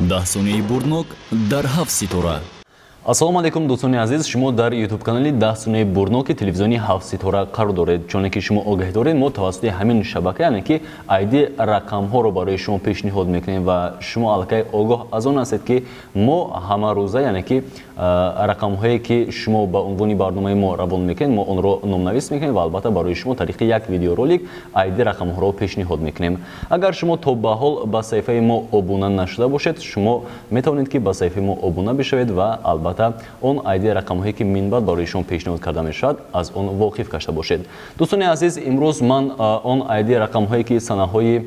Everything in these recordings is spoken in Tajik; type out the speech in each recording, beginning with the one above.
10 сонаи бурнок дар 7 ситора. Ассалому алайкум дӯстони азиз, шумо дар YouTube канали 10 сонаи бурноки телевизиони 7 ситора қарор доред. Чуне ки шумо огаҳ доред, мо тавассути ҳамин шабака, яъне ки ID рақамҳоро барои шумо пешниҳод мекунем ва шумо аллакай огоҳ аз он ҳастед ки мо ҳамарӯза, яъне ки рақамҳое ки шумо ба унвони барномаи мо равон мекунед, мо онро номнавис мекунем ва албатта барои шумо тариқи як видеоролик ID рақамҳоро пешниҳод мекунем. Агар шумо то ба ҳол ба саҳифаи мо обуна нашуда бошед, шумо метавонед ки ба саҳифаи мо обуна бишавед ва албатта он ID рақамҳое ки минбаъд барои шумо пешниҳод карда мешавад, аз он воқиф гашта бошед. Дӯстони азиз, имрӯз ман он ID рақамҳое ки санаҳои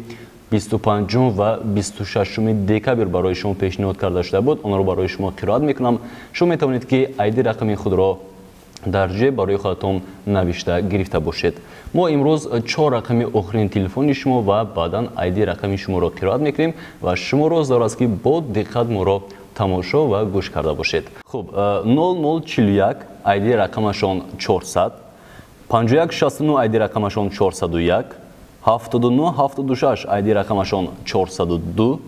25 ва 26 декабр барои шумо пешниҳод карда шуда буд, онро барои шумо қироат мекунам. Шумо метавонед ки ID рақами худро дар ҷеб барои худатон навишта гирифта бошед. Мо имрӯз 4 рақами охирин телефони шумо ва баъдан ID рақами шуморо қироат мекунем ва шуморо зарур аст ки бо диққат моро тамошо ва гӯш карда бошед. Хуб, 0041 ID рақамашон 400, 5169 ID рақамашон 401, 7976 ID рақамашон 402,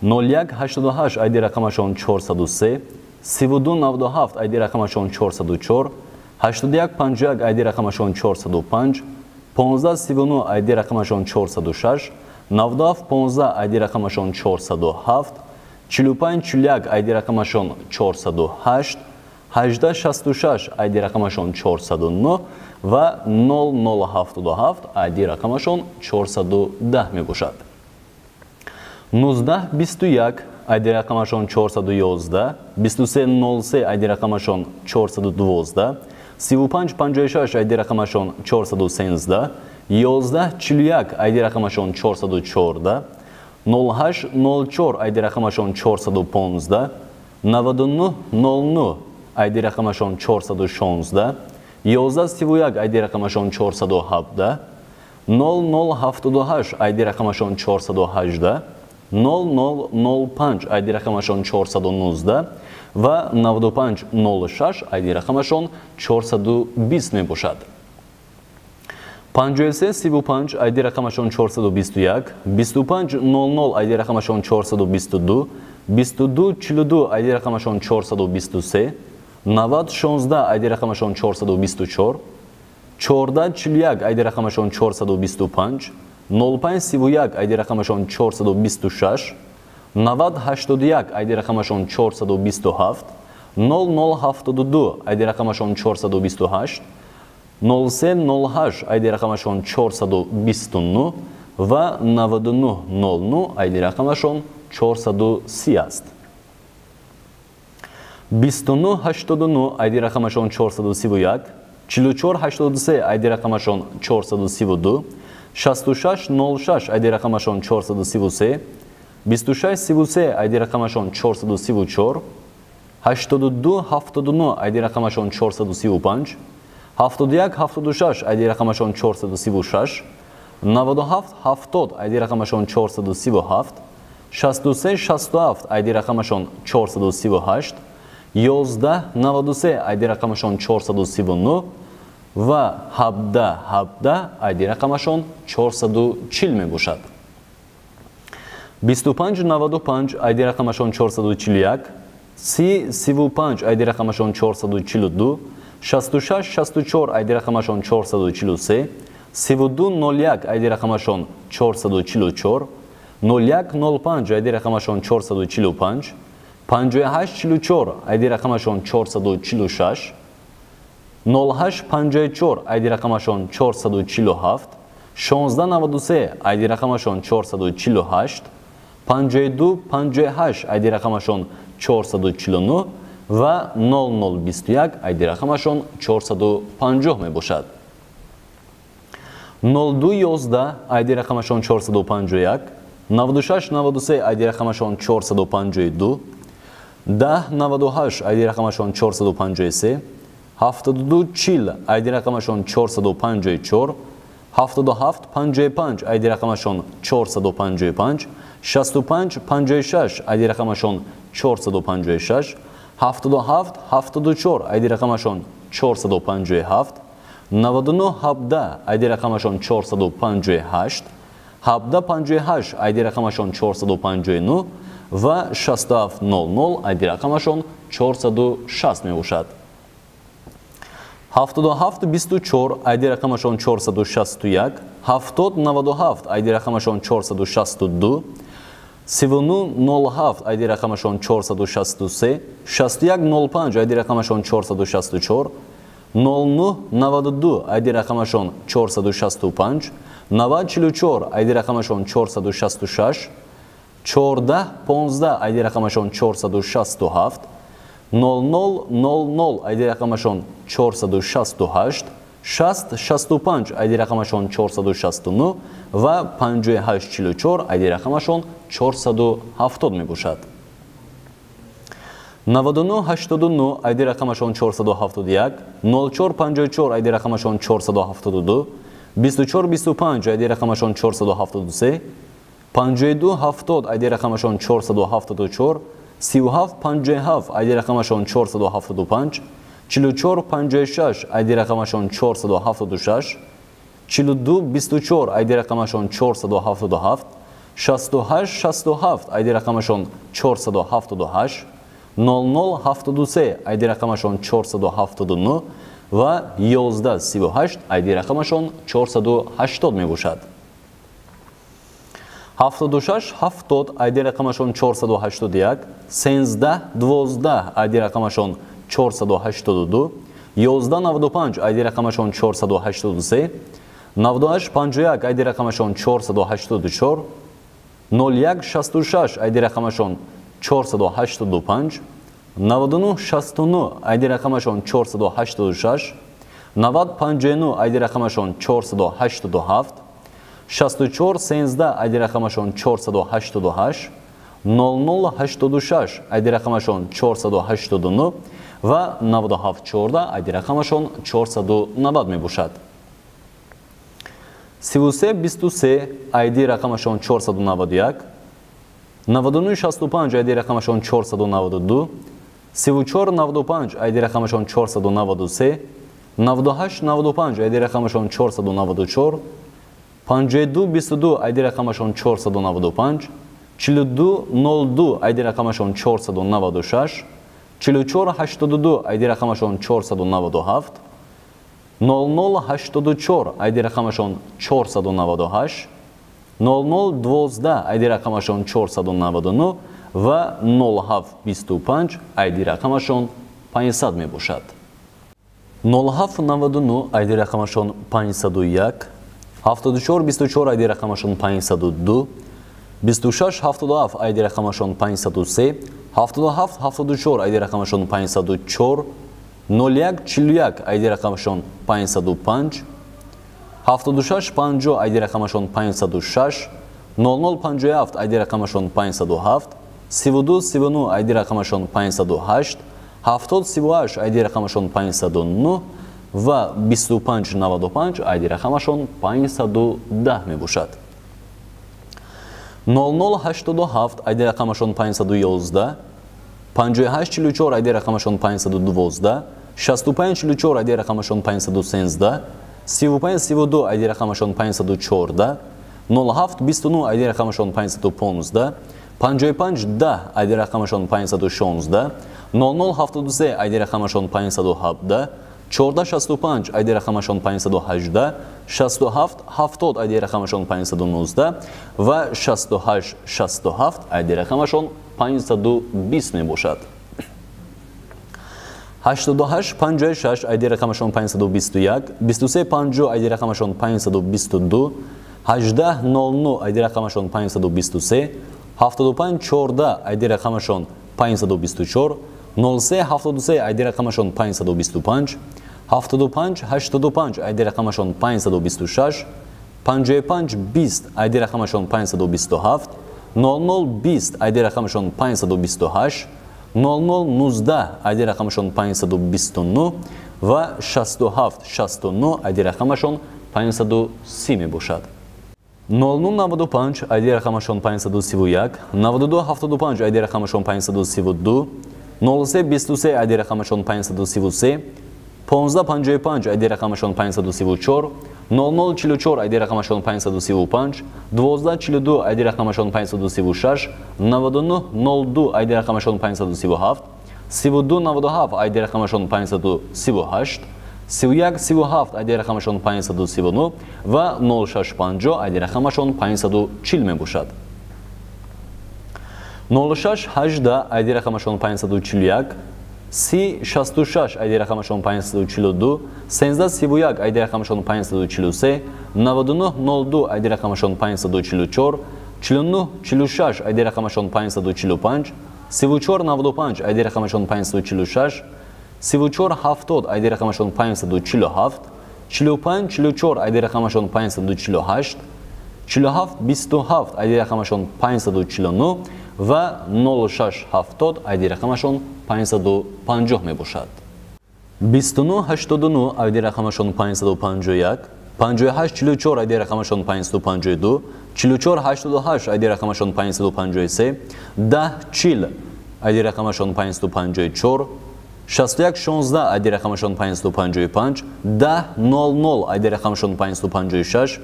0188 ID рақамашон 403, 3297 ID рақамашон 404, 8151 ID рақамашон 405, 1539 ID рақамашон 406, 9715 ID рақамашон 407, 4541 ID рақамашон 408, 1866 ID рақамашон 409 ва 0077 ID рақамашон 410 мебошад. 1921 ID рақамашон 411, 2303 ID рақамашон 412, 3556 ID рақамашон 413, 1141 ID рақамашон 414, 0804 ID рақамашон 415, 9900 ID рақамашон 416, 1131 ID рақамашон 417, 0078 ID рақамашон 418, 0005 ID рақамашон 419 ва 9506 ID рақамашон 420 мебошад. 5335 ID рақамашон 421, 2500 ID рақамашон 422, 2242 ID рақамашон 423, 9016 ID рақамашон 424, 1441 ID рақамашон 425, 0531 ID рақамашон 426, 9081 ID рақамашон 427, 0072 ID рақамашон 428, 0308 ID рақамашон 429 ва 9900 ID рақамашон 430 аст. 2989 ID рақамашон 431, 4483 ID рақамашон 432, 6606 ID рақамашон 433, 2633 ID рақамашон 434, 8279 ID рақамашон 435, 7176 ID рақамашон 436, 9770 ID рақамашон 437, 6367 ID рақамашон 438, 1193 ID рақамашон 439 ва 1717 ID рақамашон 440 мебошад. 2595 ID рақамашон 441, 3035 ID рақамашон 442, 6664 ID рақамашон 443, 3201 ID рақамашон 444, 0105 ID рақамашон 445, 5844 ID рақамашон 446, 0854 ID рақамашон 447, 1693 ID рақамашон 448, 5258 ID рақамашон 449 ва 0021 ID рақамашон 450 мебошад. 0211 ID рақамашон 451, 9693 ID рақамашон 452, 1098 ID рақамашон 453, 7240 ID рақамашон 454, 7755 ID рақамашон 455, 6556 ID рақамашон 456, 7774 ID рақамашон 457, 9917 ID рақамашон 458, 1758 ID рақамашон 459 و 6700 айди рақамашон 460 мебошад. 7724 айди рақамашон 461, 7097 айди рақамашон 462, 3907 айди рақамашон 463, 6105 айди рақамашон 464, 0992 айди рақамашон 465, 9044 айди рақамашон 466, 1415 айди рақамашон 467, 0000 айди рақамашон 468, 6065 айди рақамашон 469 ва 5844 айди рақамашон 470 мебошад. 9989 айди рақамашон 471, 0454 айди рақамашон 472, 2425 айди рақамашон 473, 5270 айди рақамашон 474, 3757 айди рақамашон 475, 4456 айди рақамашон 476, 4224 айди рақамашон 477, 6867 айди рақамашон 478, 0073 айди рақамашон 479 ва 1138 айди рақамашон 480 мебошад. 7670 айди рақамашон 481, 1312 айди рақамашон 482, 1195 айди рақамашон 483, 9851 айди рақамашон 484, 0166 айди рақамашон 485, 9969 айди рақамашон 486, 9059 айди рақамашон 487, 6413 айди рақамашон 488, 0086 айди рақамашон 489 ва 9714 айди рақамашон 490 мебошад. 3323 айди рақамашон 491, 9965 айди рақамашон 492, 3495 айди рақамашон 493, 9895 айди рақамашон 494, 5222 айди рақамашон 495, 4202 айди рақамашон 496, 4482 айди рақамашон 497, 0084 айди рақамашон 498, 0012 айди рақамашон 499 ва 0725 айди рақамашон 500 мебошад. 0799 айди рақамашон 501, 7424 айди рақамашон 502, 2677 айди рақамашон 503, 7774 айди рақамашон 504, 0141 айди рақамашон 505, 7650 айди рақамашон 506, 0057 айди рақамашон 507, 3239 айди рақамашон 508, 7038 айди рақамашон 509 ва 2595 айди рақамашон 510 мебошад. 0087 айди рақамашон 511, 5844 айди рақамашон 512, 6544 айди рақамашон 513, 3532 айди рақамашон 514, 0729 айди рақамашон 515, 5510 айди рақамашон 516, 0073 айди рақамашон 517, 1465 айди рақамашон 518, 6770 айди рақамашон 519 ва 6867 айди рақамашон 520 мебошад. 8856 айди рақамашон 521, 2350 айди рақамашон 522, 1800 айди рақамашон 523, 7514 айди рақамашон 524, 0373 айди рақамашон 525, 7585 айди рақамашон 526, 5520 айди рақамашон 527, 0020 айди рақамашон 528, 0019 айди рақамашон 529 ва 6769 айди рақамашон 530 мебошад. 0095 айди рақамашон 531, 9275 айди рақамашон 532, 0323 айди рақамашон 533, 1555 айди рақамашон 534, 0044 айди рақамашон 535, 1242 айди рақамашон 536, 9902 айди рақамашон 537, 3297 айди рақамашон 538, 3137 айди рақамашон 539 ва 0650 айди рақамашон 540 мебошад. 0618 айди рақамашон 541, 3066 айди рақамашон 542, 1331 айди рақамашон 543, 9902 айди рақамашон 544, 4946 айди рақамашон 545, 3495 айди рақамашон 546, 3470 айди рақамашон 547, 4544 айди рақамашон 548, 4727 айди рақамашон 549 ва 0670 айди рақамашон 550 мебошад. 2989 айди рақамашон 551, 5844 айди рақамашон 552, 4488 айди рақамашон 553, 1040 айди рақамашон 554, 6116 айди рақамашон 555, 1000 айди рақамашон 556,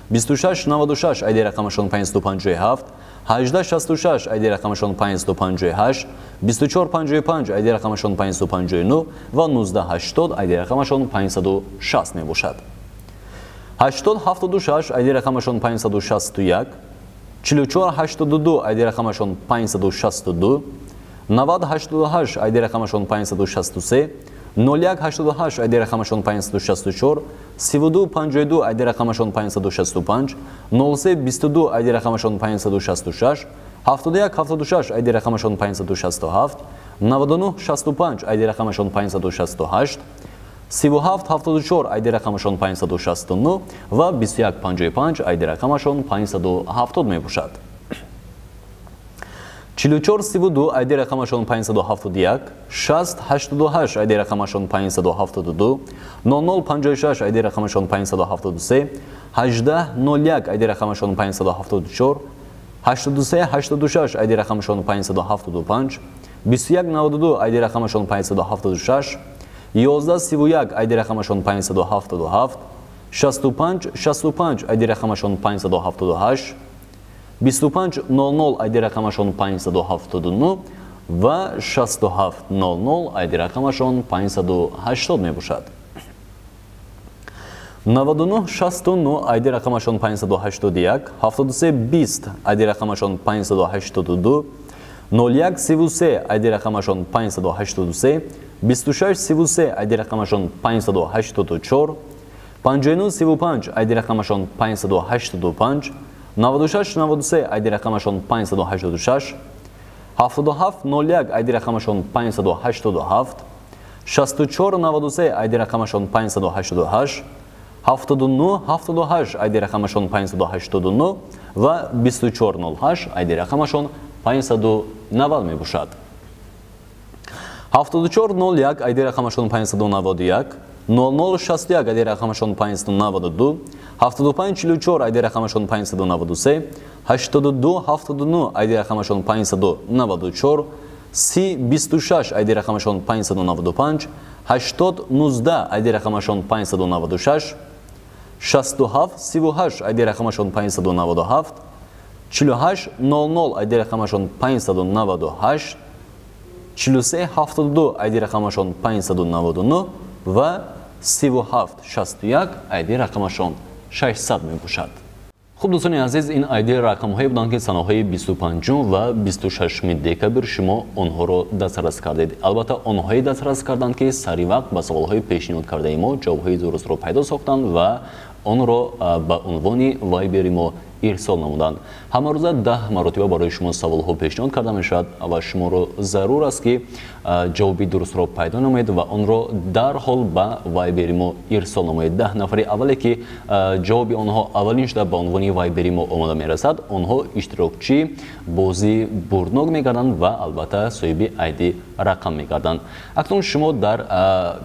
2696 айди рақамашон 557, 1866 айди рақамашон 558, 2455 айди рақамашон 559 ва 1980 айди рақамашон 560 мебошад. 8076 айди рақамашон 561, 4482 айди рақамашон 562, 9088 айди рақамашон 563, 0188 айди рақамашон 564, 3252 айди рақамашон 565, 0322 айди рақамашон 566, 7176 айди рақамашон 567, 9965 айди рақамашон 568, 3774 айди рақамашон 569 ва 2155 айди рақамашон 570 мебошад. 4432 айди рақамашон 571, 6088 айди рақамашон 572, 0056 айди рақамашон 573, 1801 айди рақамашон 574, 8386 айди рақамашон 575, 2192 айди рақамашон 576, 1131 айди рақамашон 577, 6565 айди рақамашон 578, 2500 айди рақамашон 579 ва 6700 айди рақамашон 580 мебошад. 9969 айди рақамашон 581, 7320 айди рақамашон 582, 0133 айди рақамашон 583, 2633 айди рақамашон 584, 5935 айди рақамашон 585, 9693 айди рақамашон 586, 7701 айди рақамашон 587, 6493 айди рақамашон 588, 7978 айди рақамашон 589 ва 2408 айди рақамашон 590 мебошад. 7401 айди рақамашон 591, 0061 айди рақамашон 592, 7544 айди рақамашон 593, 8279 айди рақамашон 594, 3026 айди рақамашон 595, 8019 айди рақамашон 596, 6738 айди рақамашон 597, 4800 айди рақамашон 598, 4372 айди рақамашон 599 ва 3761 айди рақамашон 600 мебошад. خب دوستان عزیز این ایده رقم های بودند که سناهای 25 و 26 دکبر شما آنها رو دسترس کردید. البته آنهایی دسترس کردند که سری وقت با سوال های پیشنهاد کرده ما جوابهای درست رو پیدا ساختند و آن رو به عنوان وایبر ما ارسال نمودند. همه روز 10 مرتبه برای شما سوال ها پیشنهاد کرده می شود و شما رو ضرور است که جوابی درست رو پیدا نمایید و آن رو در حال به وایبر ما ارسال نمایید. 10 نفر اولی که جوابی آنها اولینش در به عنوان وایبر ما آماده می رسد آنها اشتراکچی بازی برنوگ می گردند و البته صاحب ایدی رقم می گردند. اکنون شما در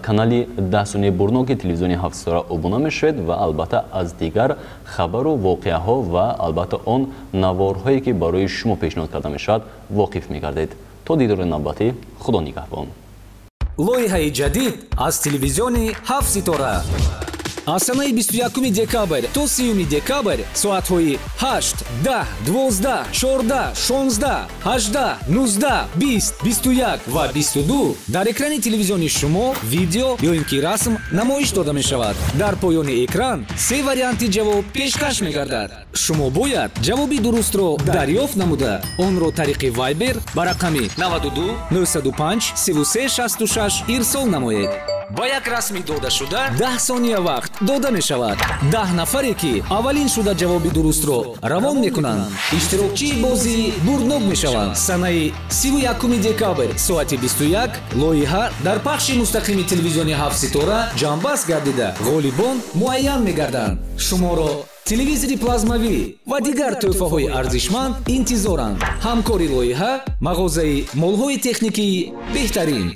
کانال دهسونه برنوگ تلویزیونی 7 ستاره ابونه می شوید و البته از دیگر خبر و واقعه ها و البته آن نوارهایی که برای شما پیشنهاد کرده می شود واقف می گردید. تا دیدار نوبتی، خدا نگهبان. лоиҳаи ҷадид аз телевизиони 7 ситора. аз санаи 21 декабр то 30 декабр соатҳои 8, 10, 12, 14, 16, 18, 19, 20, 21 ва 22 дар экрани телевизиони шумо видео ё ин ки расм намоиш дода мешавад. дар поёни экран се варианти ҷавоб пешкаш мегардад. шумо бояд ҷавоби дурустро дарёфт намуда онро тариқи вайбер ба рақами 92 905 33 66 ирсол намоед. ба як расми додашуда 10 сония вақт дода мешавад. 10 нафаре ки аввалин шуда ҷавоби дурустро равон мекунанд иштирокчии бозии бурднок мешаванд. санаи 31 декабр соати 21 лоиҳа дар пахши мустақими телевизиони 7 ситора ҷамъбаст гардида ғолибон муайян мегарданд. шуморо телевизори плазмавӣ ва дигар тӯҳфаҳои арзишманд интизоранд. ҳамкори лоиҳа мағозаи молҳои техникии беҳтарин.